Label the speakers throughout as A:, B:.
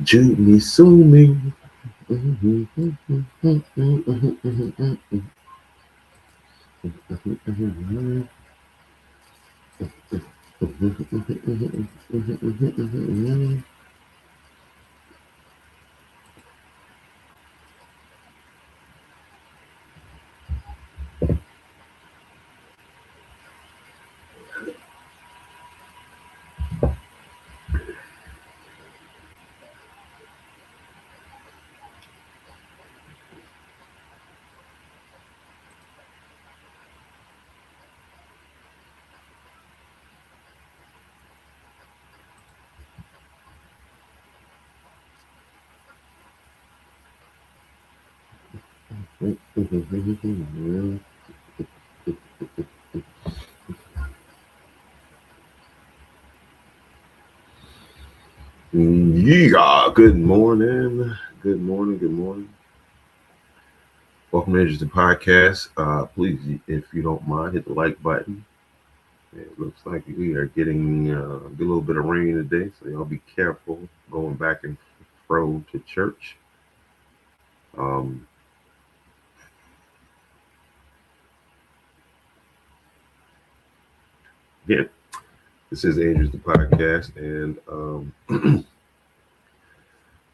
A: Jimmy Sumi. Yeah, good morning. Good morning. Good morning. Welcome to Interesting Podcast. Please, if you don't mind, hit the like button. It looks like we are getting a little bit of rain today, so y'all be careful going back and fro to church. Um, Again, this is Andrews the podcast, and a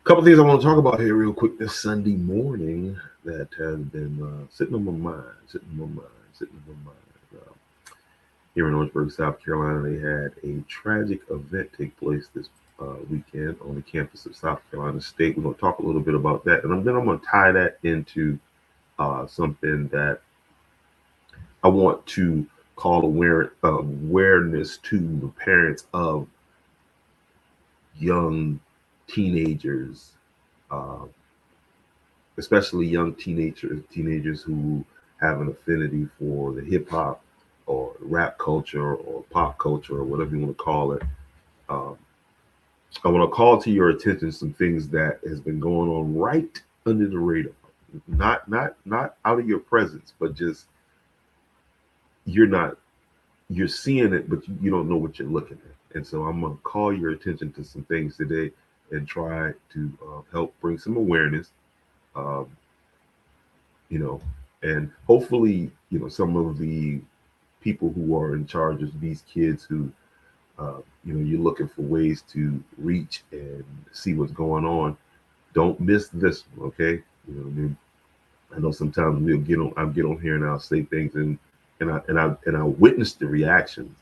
A: couple things I want to talk about here real quick this Sunday morning that has been sitting on my mind, sitting on my mind. Here in Orangeburg, South Carolina, they had a tragic event take place this weekend on the campus of South Carolina State. We're going to talk a little bit about that, and then I'm going to tie that into something that I want to call awareness to the parents of young teenagers, uh, especially young teenagers who have an affinity for the hip hop or rap culture or pop culture or whatever you want to call it. Um, I want to call to your attention some things that has been going on right under the radar, not out of your presence, but just you're not you're seeing it, but you don't know what you're looking at. And so I'm gonna call your attention to some things today and try to help bring some awareness. Um, you know, and hopefully, some of the people who are in charge of these kids who, you're looking for ways to reach and see what's going on. Don't miss this one, okay? What I mean? I know sometimes I'll get on here and I'll say things and I witness the reactions,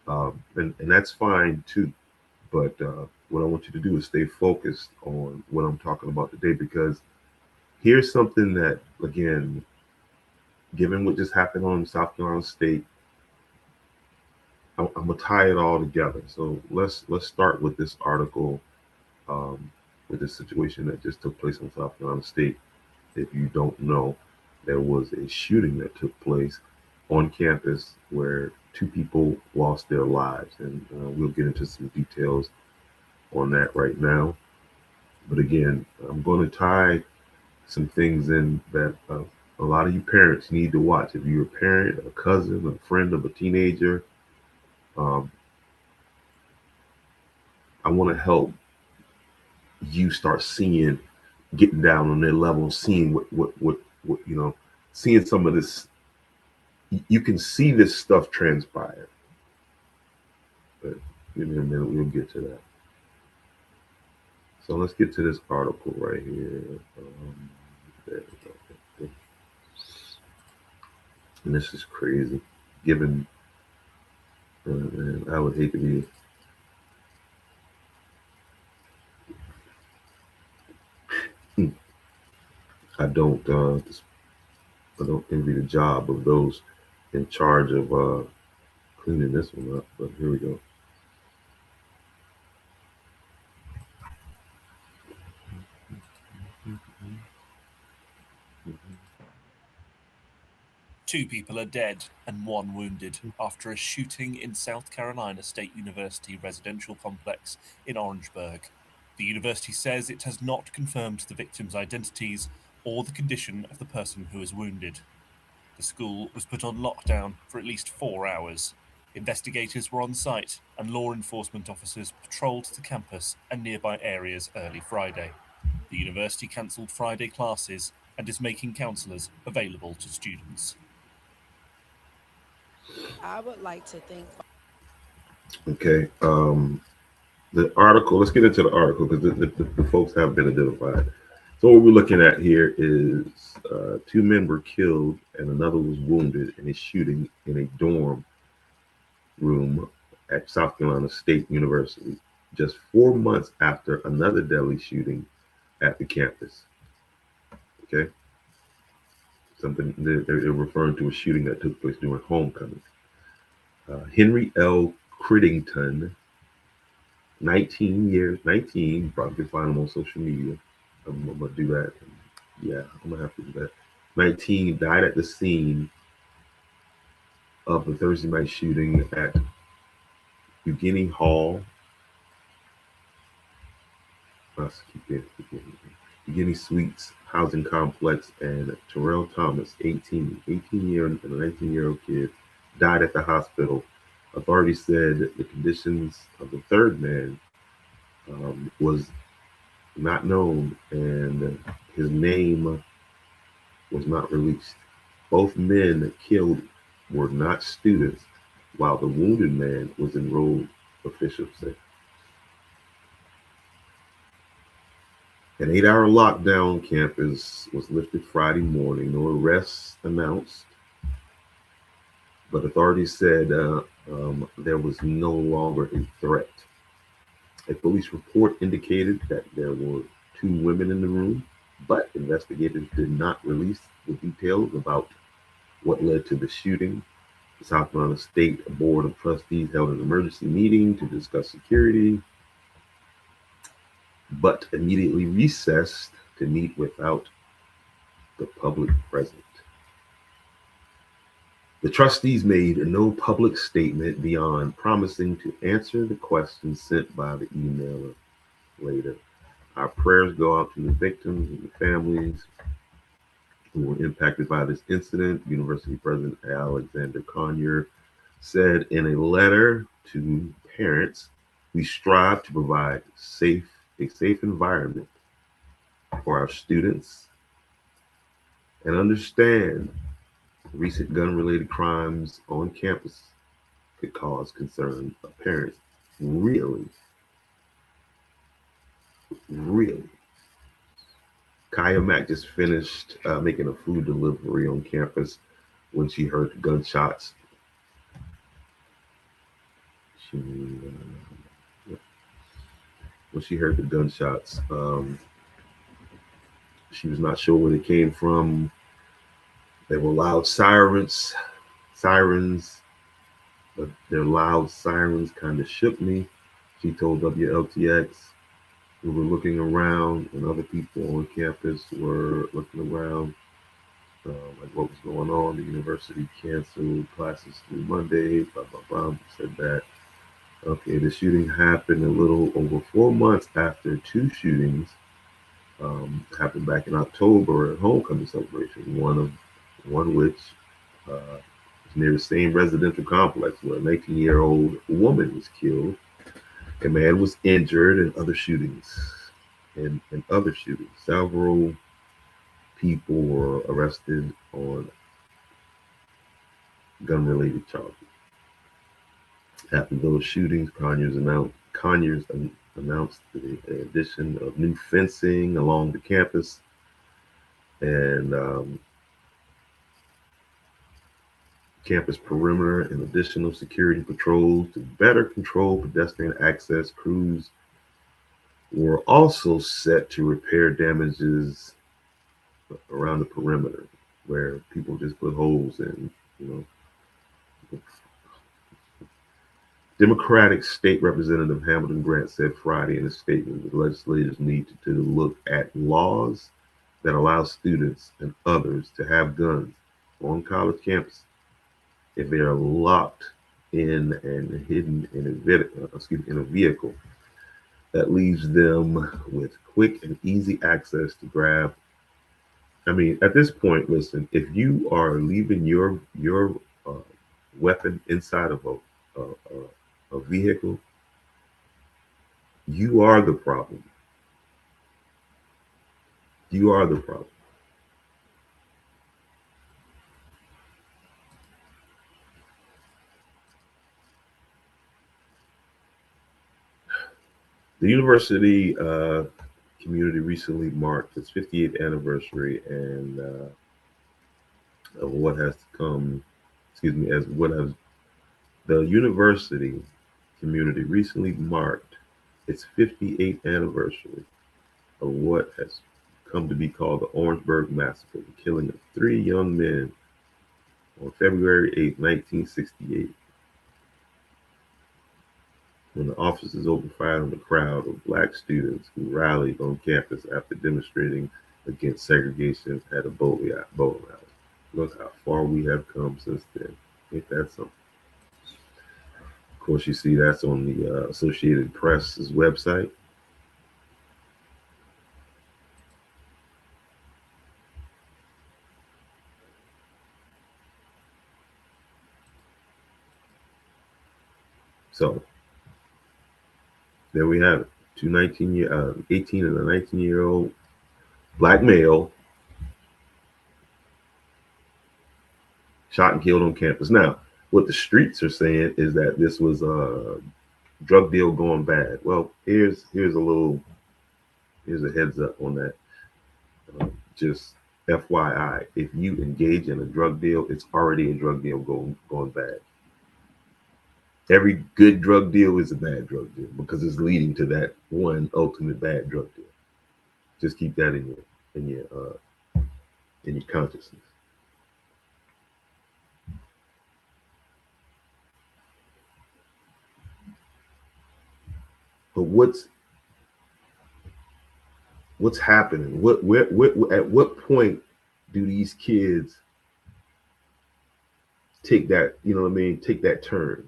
A: and that's fine too. But what I want you to do is stay focused on what I'm talking about today because here's something that again given what just happened on South Carolina State, I'm gonna tie it all together. So let's start with this article, with this situation that just took place on South Carolina State. If you don't know, there was a shooting that took place on campus where two people lost their lives, and we'll get into some details on that right now. But again, I'm going to tie some things in that a lot of you parents need to watch. If you're a parent, a cousin, a friend of a teenager, um, I want to help you start seeing, getting down on their level, seeing what seeing some of this. You can see this stuff transpire. But give me a minute, we'll get to that. So let's get to this article right here. There we go. And this is crazy. Given, man, I would hate to be. I don't. I don't envy the job of those in charge of cleaning this one up. But here we go.
B: Two people are dead and one wounded after a shooting in South Carolina State University residential complex in Orangeburg. The university says it has not confirmed the victims' identities, or the condition of the person who was wounded. The school was put on lockdown for at least 4 hours. Investigators were on site and law enforcement officers patrolled the campus and nearby areas early Friday. The university cancelled Friday classes and is making counsellors available to students.
C: I would like to thank.
A: Okay. The article, let's get into the article because the folks have been identified. So what we're looking at here is 2 men were killed and another was wounded in a shooting in a dorm room at South Carolina State University, just 4 months after another deadly shooting at the campus. Okay. Something they're referring to a shooting that took place during homecoming. Henry L. Criddington, 19, probably can find him on social media. I'm gonna do that. Yeah, I'm gonna have to do that. 19 died at the scene of the Thursday night shooting at Eugenie Hall. Eugenie Suites housing complex, and Terrell Thomas, 18-year and a 19-year-old kid, died at the hospital. Authorities said the conditions of the third man was not known and his name was not released. Both men killed were not students, while the wounded man was enrolled, officials say. An 8-hour lockdown on campus was lifted Friday morning. No arrests announced, but authorities said there was no longer a threat. A police report indicated that there were 2 women in the room, but investigators did not release the details about what led to the shooting. The South Carolina State Board of Trustees held an emergency meeting to discuss security, but immediately recessed to meet without the public present. The trustees made no public statement beyond promising to answer the questions sent by the emailer later. Our prayers go out to the victims and the families who were impacted by this incident, University President Alexander Conyer said in a letter to parents. We strive to provide a safe environment for our students and understand recent gun-related crimes on campus could cause concern of parents. Really? Kaya Mack just finished making a food delivery on campus when she heard the gunshots. When she heard the gunshots, she was not sure where they came from. They were loud sirens, but their loud sirens kind of shook me. She told WLTX. We were looking around, and other people on campus were looking around, like what was going on. The university canceled classes through Monday, blah, blah, blah. Said that. Okay, the shooting happened a little over 4 months after 2 shootings happened back in October at homecoming celebration. One which is near the same residential complex where a 19-year-old woman was killed. A man was injured in other shootings. Several people were arrested on gun-related charges. After those shootings, Conyers announced the addition of new fencing along the campus and campus perimeter and additional security patrols to better control pedestrian access. Crews were also set to repair damages around the perimeter where people just put holes in, Democratic State Representative Hamilton Grant said Friday in a statement that legislators need to look at laws that allow students and others to have guns on college campus if they are locked in and hidden in a vehicle that leaves them with quick and easy access to grab I mean, at this point, listen, if you are leaving your uh, weapon inside of a vehicle, you are the problem. You are the problem. The university community recently marked its 58th anniversary, and of what has come, excuse me, as what has the university community recently marked its 58th anniversary of what has come to be called the Orangeburg Massacre, the killing of 3 young men on February 8, 1968, when the officers opened fire on a crowd of black students who rallied on campus after demonstrating against segregation at a bowling alley. Look how far we have come since then. Ain't that something? Of course, you see that's on the Associated Press's website. So there we have it. 18 and a 19-year-old black male shot and killed on campus. Now, what the streets are saying is that this was a drug deal gone bad. Well, here's a heads up on that. Just FYI, if you engage in a drug deal, it's already a drug deal gone bad. Every good drug deal is a bad drug deal because it's leading to that one ultimate bad drug deal. Just keep that in your consciousness. But what's happening? Where at what point do these kids take that, you know what I mean, take that turn?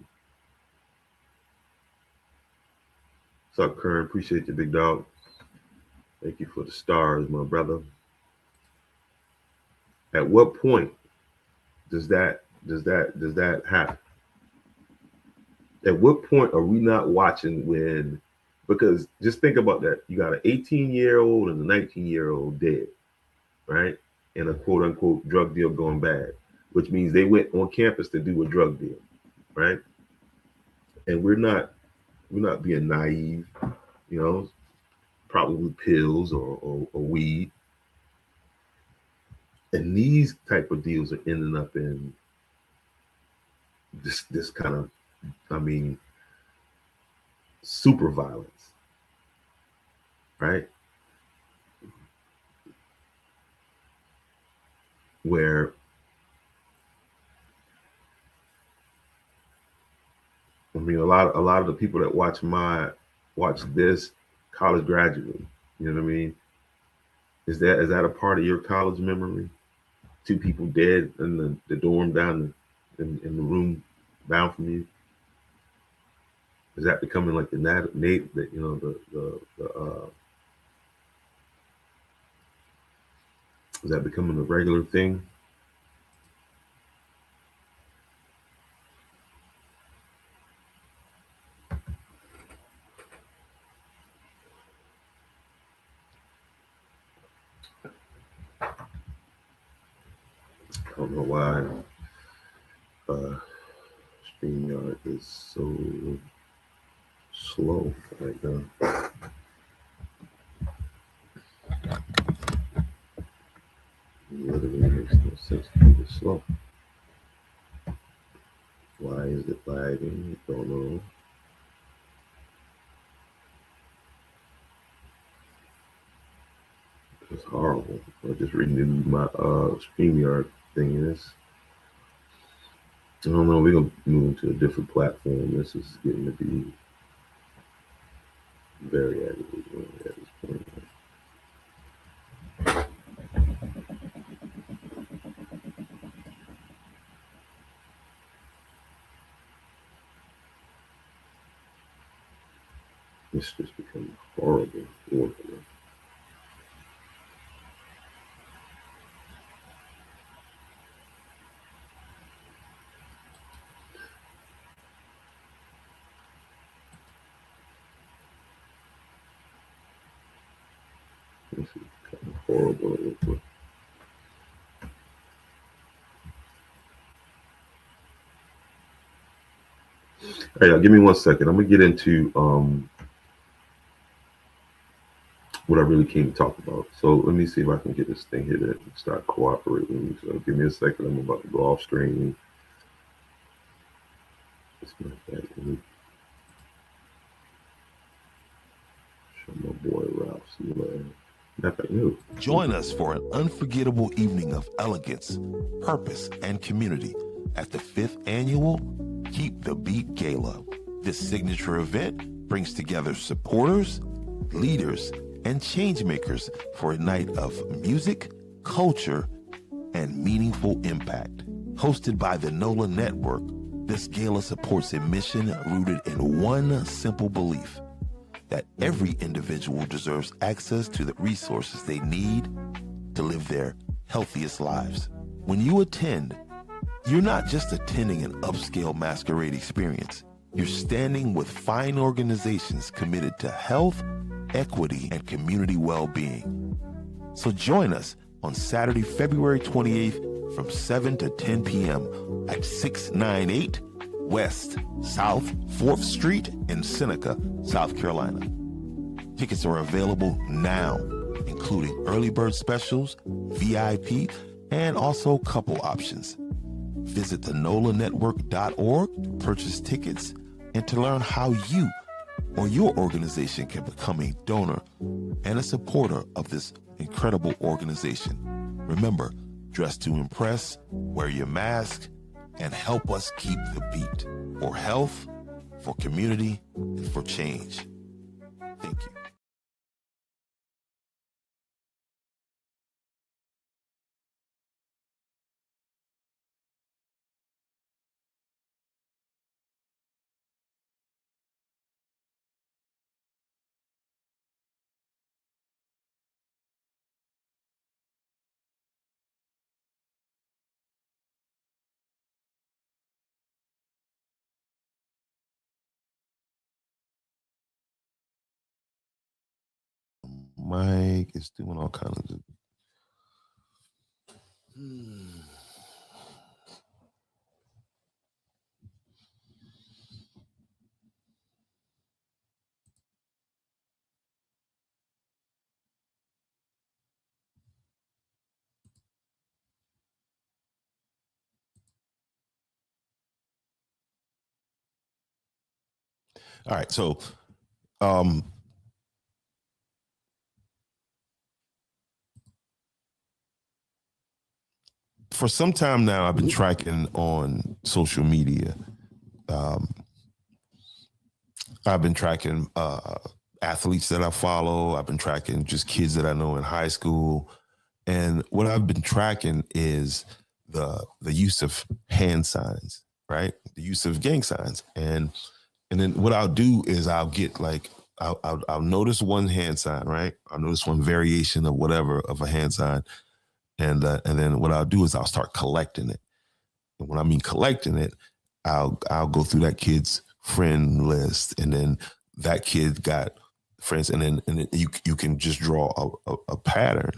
A: What's up, Kern? Appreciate you, big dog. Thank you for the stars, my brother. At what point does that happen? At what point are we not watching when, because just think about that. You got an 18-year-old and a 19-year-old dead, right? And a quote unquote drug deal going bad, which means they went on campus to do a drug deal, right? And we're not being naive, you know, probably pills or weed. And these type of deals are ending up in this kind of, I mean, super violence, right? Where I mean, a lot of the people that watch this college graduate. You know what I mean? Is that a part of your college memory? 2 people dead in the dorm down in the room down from you. Is that becoming like the Nate that, you know, the is that becoming a regular thing? I don't know why StreamYard is so slow right now. It literally makes no sense to be this slow. Why is it lagging? Don't know. It's horrible. I just renewed my StreamYard thing, and it's, I don't know, we're gonna move to a different platform. This is getting to be very aggravating at this point. It's just becoming horrible. This is kind of horrible. Hey, give me 1 second. I'm gonna get into what I really came to talk about. So let me see if I can get this thing here to start cooperating. So give me a second. I'm about to go off screen. Let me show my boy Ralph some love.
D: Join us for an unforgettable evening of elegance, purpose, and community at the 5th annual Keep the Beat Gala. This signature event brings together supporters, leaders, and changemakers for a night of music, culture, and meaningful impact. Hosted by the NOLA Network, this gala supports a mission rooted in one simple belief: that every individual deserves access to the resources they need to live their healthiest lives. When you attend, you're not just attending an upscale masquerade experience. You're standing with fine organizations committed to health, equity, and community well-being. So join us on Saturday, February 28th from 7 to 10 p.m. at 698 West South 4th Street in Seneca, South Carolina. Tickets are available now, including early bird specials, VIP, and also couple options. Visit thenolanetwork.org to purchase tickets and to learn how you or your organization can become a donor and a supporter of this incredible organization. Remember, dress to impress, wear your mask, and help us keep the beat for health, for community, and for change. Thank you. Mike is doing all kinds of. All right, so for some time now, I've been tracking on social media. I've been tracking athletes that I follow. I've been tracking just kids that I know in high school. And what I've been tracking is the use of hand signs, right? The use of gang signs. And then what I'll do is I'll get like, I'll notice one hand sign, right? I'll notice one variation of whatever of a hand sign. And then what I'll do is I'll start collecting it. And when I mean collecting it, I'll go through that kid's friend list, and then that kid got friends, and then you can just draw a pattern,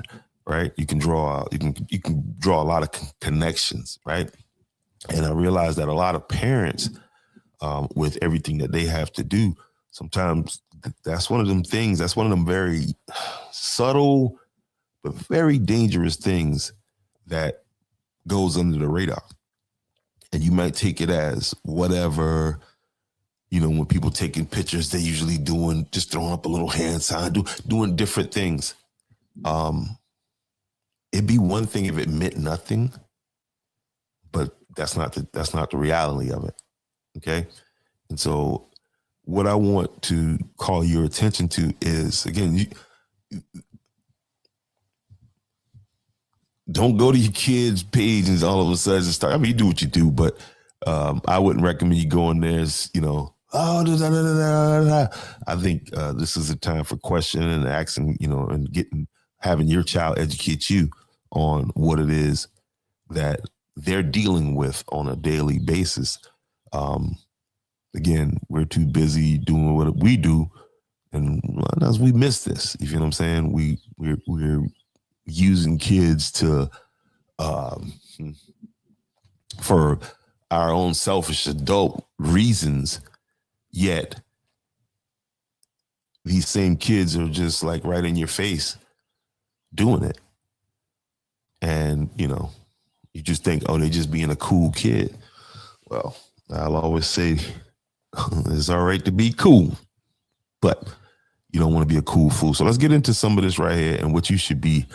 D: right? You can draw a lot of connections, right? And I realized that a lot of parents, with everything that they have to do, sometimes that's one of them things. That's one of them very subtle but very dangerous things that goes under the radar. And you might take it as whatever, you know, when people taking pictures, they usually just throwing up a little hand sign, doing different things. It'd be one thing if it meant nothing, but that's not the reality of it. Okay. And so what I want to call your attention to is, again, don't go to your kid's page and all of a sudden start. I mean, you do what you do, but I wouldn't recommend you going there as, you know, oh, da, da, da, da, da. I think this is a time for questioning and asking, you know, and having your child educate you on what it is that they're dealing with on a daily basis. Again, we're too busy doing what we do And a lot of times we miss this. You feel what I'm saying? We're using kids to for our own selfish adult reasons, yet these same kids are just like right in your face doing it. And, you know, you just think, oh, they're just being a cool kid. Well, I'll always say it's all right to be cool, but you don't want to be a cool fool. So let's get into some of this right here and what you should be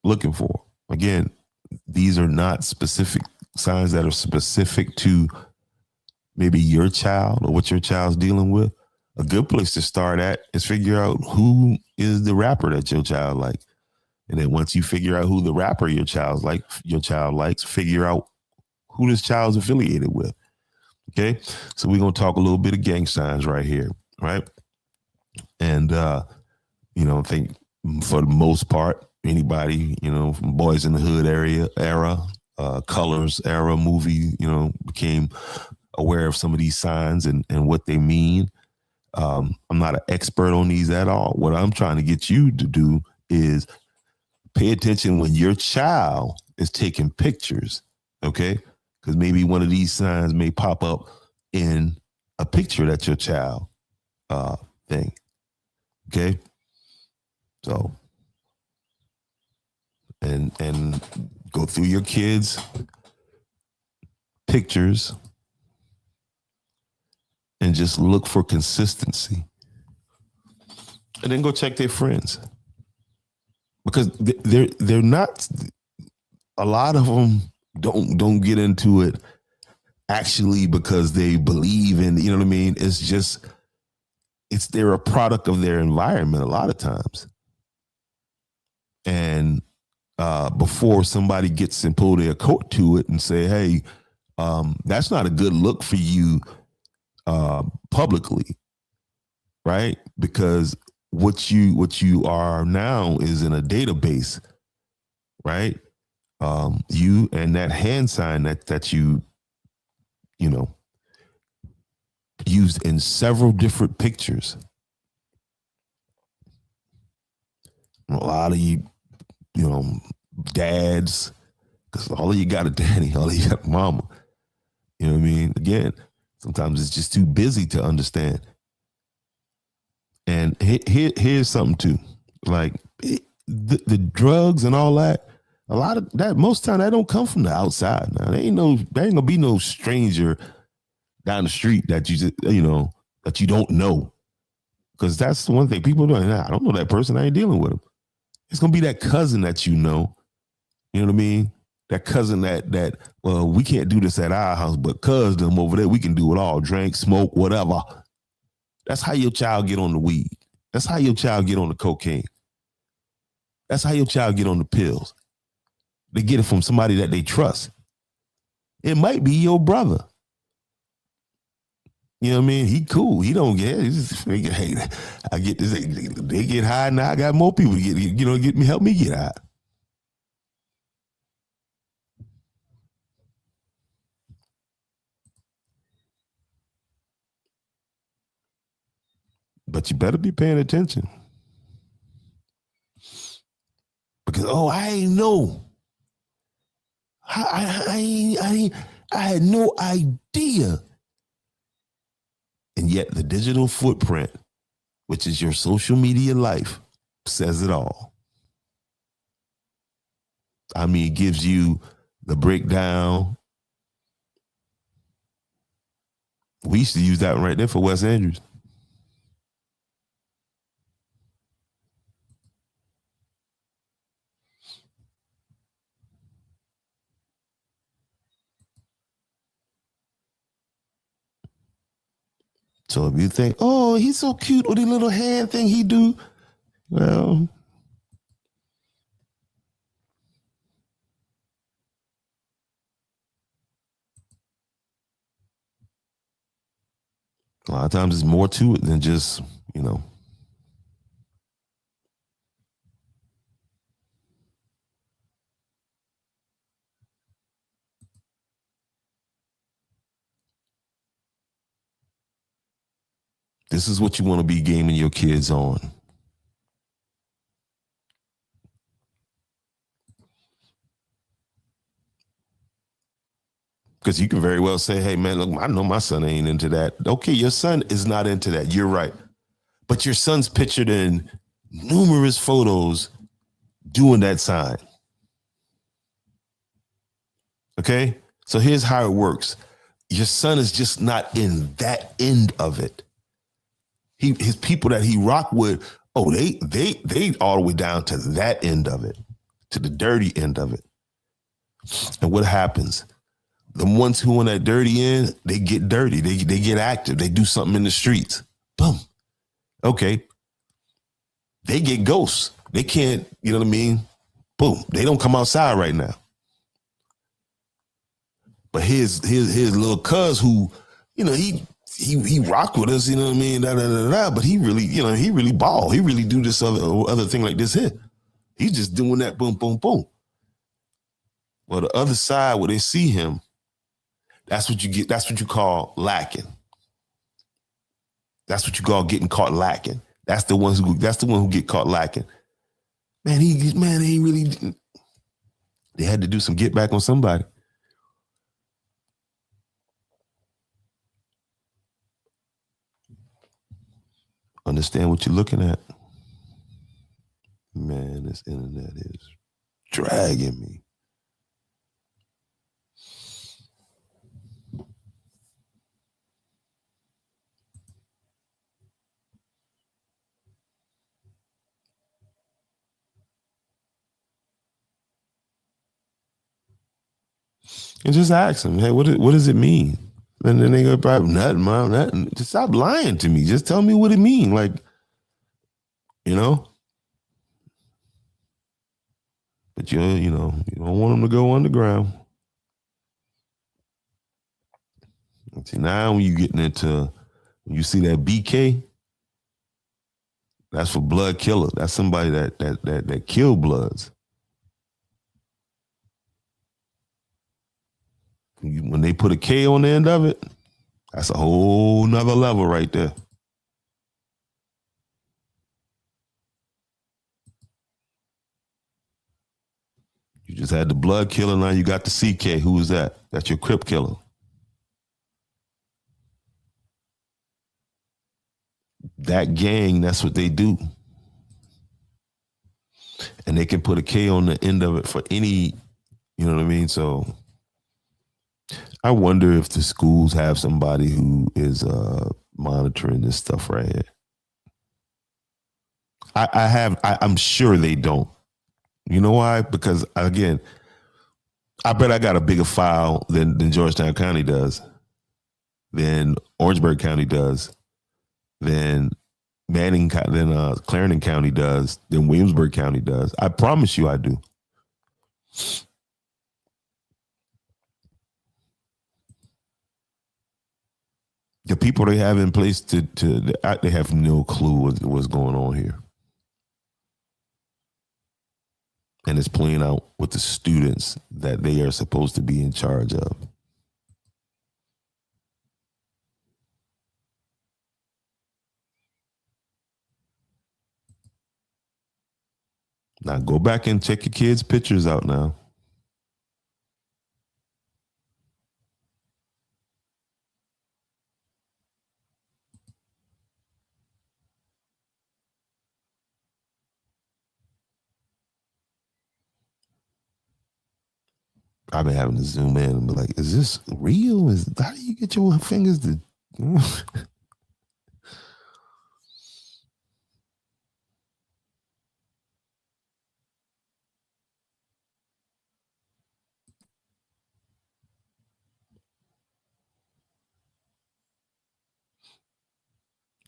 D: looking for. Again, these are not specific signs that are specific to maybe your child or what your child's dealing with. A good place to start at is figure out who is the rapper that your child likes. And then once you figure out who the rapper your child likes, figure out who this child's affiliated with. Okay. So we're going to talk a little bit of gang signs right here. Right. And, you know, I think for the most part, anybody, you know, from Boys in the Hood era, Colors era movie, you know, became aware of some of these signs and what they mean. I'm not an expert on these at all. What I'm trying to get you to do is pay attention when your child is taking pictures, okay? Because maybe one of these signs may pop up in a picture that your child thing, okay? So, and go through your kids' pictures and just look for consistency. And then go check their friends. Because they're not, a lot of them don't get into it actually because they believe in, you know what I mean? It's just, they're a product of their environment a lot of times. And before somebody gets and pull their coat to it and say, hey, that's not a good look for you publicly, right? Because what you are now is in a database, right? You and that hand sign that you know, used in several different pictures. A lot of you know, dads, because all of you got a daddy, all of you got a mama. You know what I mean? Again, sometimes it's just too busy to understand. And here's something too, like the drugs and all that. A lot of that, most of the time, that don't come from the outside. Now, there ain't gonna be no stranger down the street that you just, you know, that you don't know, because that's the one thing people do. I don't know that person. I ain't dealing with him. It's gonna be that cousin that you know. You know what I mean? That cousin that well, we can't do this at our house, but cuz them over there, we can do it all. Drink, smoke, whatever. That's how your child get on the weed. That's how your child get on the cocaine. That's how your child get on the pills. They get it from somebody that they trust. It might be your brother. You know what I mean? He cool. He don't get it. Hey, I get this. They get high now. I got more people to get, you know, help me get high. But you better be paying attention. Because, I ain't know. I had no idea. And yet the digital footprint, which is your social media life, says it all. I mean, it gives you the breakdown. We used to use that one right there for Wes Andrews. So if you think, oh, he's so cute with the little hand thing he do, well, a lot of times there's more to it than just, you know. This is what you want to be gaming your kids on. Because you can very well say, hey, man, look, I know my son ain't into that. Okay, your son is not into that. You're right. But your son's pictured in numerous photos doing that sign. Okay? So here's how it works. Your son is just not in that end of it. His people that he rock with, oh, they all the way down to that end of it, to the dirty end of it. And what happens? The ones who on that dirty end, they get dirty. They get active. They do something in the streets. Boom. Okay. They get ghosts. They can't, you know what I mean? Boom. They don't come outside right now. But his little cuz who, you know, he rock with us, you know what I mean? But he really, you know, he really ball. He really do this other thing like this here. He's just doing that boom, boom, boom. Well, the other side where they see him, that's what you get. That's what you call lacking. That's what you call getting caught lacking. That's the one who get caught lacking. Man, he really. They had to do some get back on somebody. Understand what you're looking at. Man, this internet is dragging me. And just ask them, hey, what does it mean? And then they go, probably nothing, mom, nothing. Just stop lying to me. Just tell me what it mean. Like, you know? But you don't want them to go underground. See, now when you getting into, when you see that BK, that's for blood killer. That's somebody that kill bloods. When they put a K on the end of it, that's a whole nother level right there. You just had the blood killer, now you got the CK. Who is that? That's your Crip killer. That gang, that's what they do. And they can put a K on the end of it for any, you know what I mean? So I wonder if the schools have somebody who is monitoring this stuff right here. I'm sure they don't. You know why? Because again, I bet I got a bigger file than Georgetown County does, than Orangeburg County does, than Clarendon County does, than Williamsburg County does. I promise you I do. The people they have in place they have no clue what's going on here. And it's playing out with the students that they are supposed to be in charge of. Now go back and check your kids' pictures out now. I've been having to zoom in and be like, is this real? How do you get your fingers to...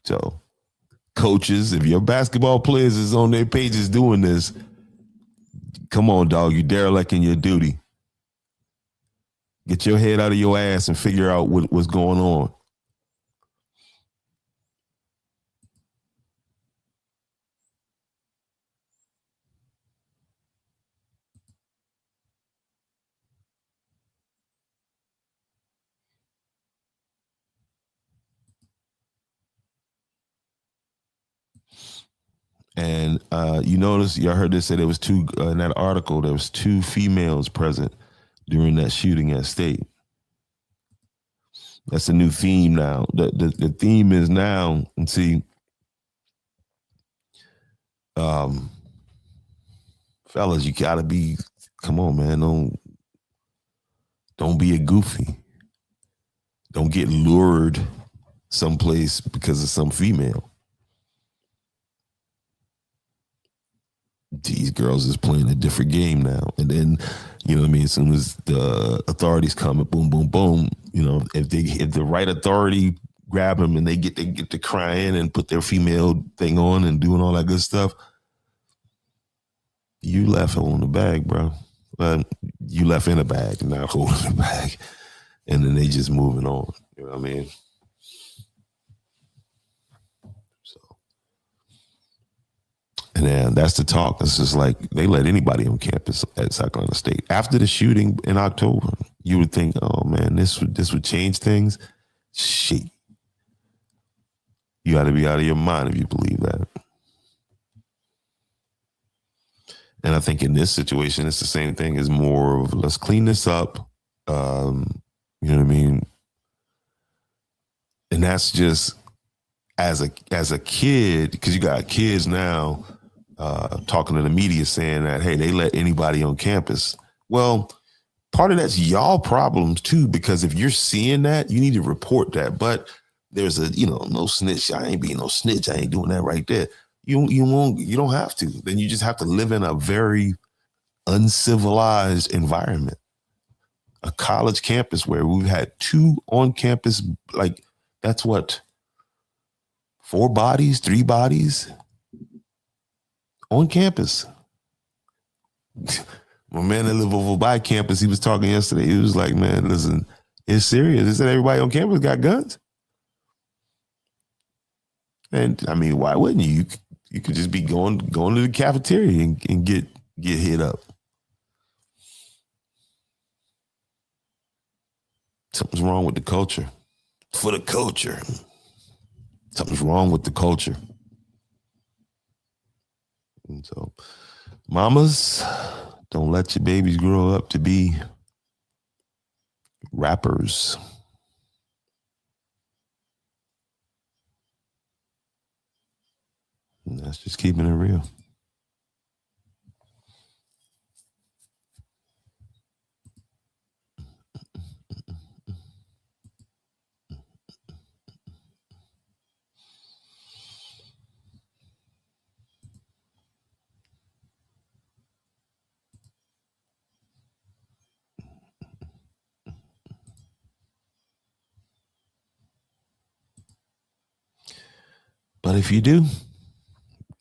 D: So, coaches, if your basketball players is on their pages doing this, come on, dog, you derelicting your duty. Get your head out of your ass and figure out what's going on. And you notice, y'all heard this, say there was two, in that article, there was 2 females present during that shooting at State. That's a new theme now. The theme is now, and see, fellas, you gotta be, come on, man, don't be a goofy. Don't get lured someplace because of some female. These girls is playing a different game now. And then, you know what I mean, as soon as the authorities come, boom, boom, boom, you know, if the right authority grab them and they get to crying and put their female thing on and doing all that good stuff, you left holding the bag, bro. You left in a bag, not holding the bag. And then they just moving on. You know what I mean? So, and then that's the talk. It's just like they let anybody on campus at South Carolina State. After the shooting in October, you would think, oh man, this would change things. Shit. You got to be out of your mind if you believe that. And I think in this situation, it's the same thing. It's more of, let's clean this up. You know what I mean? And that's just as a kid, because you got kids now talking to the media saying that, hey, they let anybody on campus. Well, part of that's y'all problems too, because if you're seeing that, you need to report that. But there's no snitch. I ain't being no snitch. I ain't doing that right there. You don't have to. Then you just have to live in a very uncivilized environment. A college campus where we've had 2 on campus, like that's what, 4 bodies, 3 bodies on campus. My man that lived over by campus, he was talking yesterday. He was like, man, listen, it's serious. He said everybody on campus got guns. And I mean, why wouldn't you? You could just be going to the cafeteria and get hit up. Something's wrong with the culture. For the culture. Something's wrong with the culture. And so, mamas, don't let your babies grow up to be rappers. And that's just keeping it real. But if you do,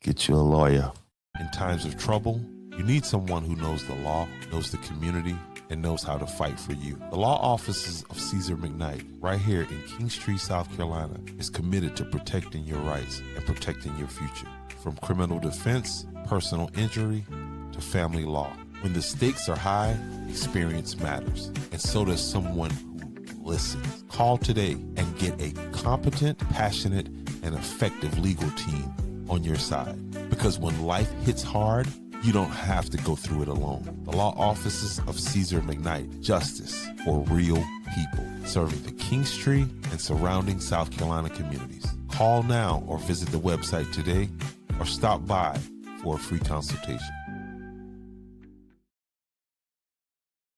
D: get you a lawyer. In times of trouble, you need someone who knows the law, knows the community, and knows how to fight for you. The law offices of Caesar McKnight, right here in Kingstree, South Carolina, is committed to protecting your rights and protecting your future. From criminal defense, personal injury, to family law. When the stakes are high, experience matters. And so does someone who listens. Call today and get a competent, passionate, and effective legal team on your side. Because when life hits hard, you don't have to go through it alone. The law offices of Caesar McKnight, justice for real people, serving the Kingstree and surrounding South Carolina communities. Call now or visit the website today or stop by for a free consultation.